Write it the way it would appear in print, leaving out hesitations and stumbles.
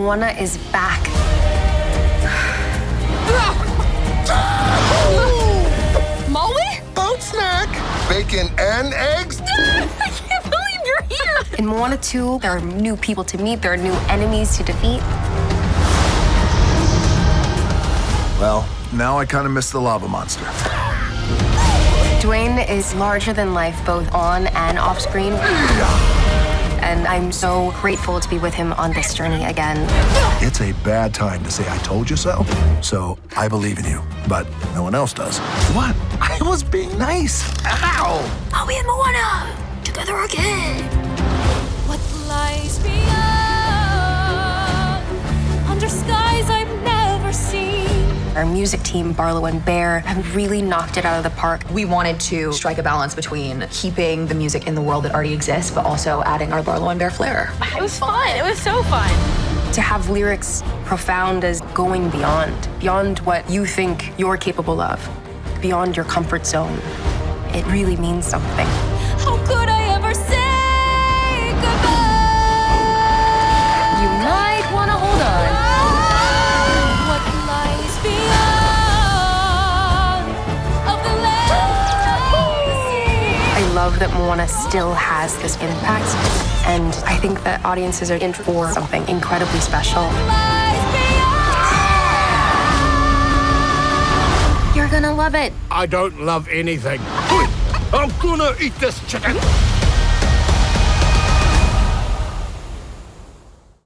Moana is back. Maui? Boat snack. Bacon and eggs. I can't believe you're here. In Moana 2, there are new people to meet, there are new enemies to defeat. Well, now I kind of miss the lava monster. Dwayne is larger than life, both on and off screen. And I'm so grateful to be with him on this journey again. It's a bad time to say I told you so. So I believe in you, but no one else does. What? I was being nice. Ow! Maui and Moana together again. What lies beyond, under skies I've never seen. Our music team, Barlow and Bear, have really knocked it out of the park. We wanted to strike a balance between keeping the music in the world that already exists, but also adding our Barlow and Bear flair. It was fun. It was so fun. To have lyrics profound as going beyond what you think you're capable of, beyond your comfort zone, it really means something. How could I ever say goodbye? You might want to hold on. What lies beyond of the legacy? I love that Moana still has this impact, and I think that audiences are in for something incredibly special. Lies beyond. You're gonna love it. I don't love anything. I'm gonna eat this chicken.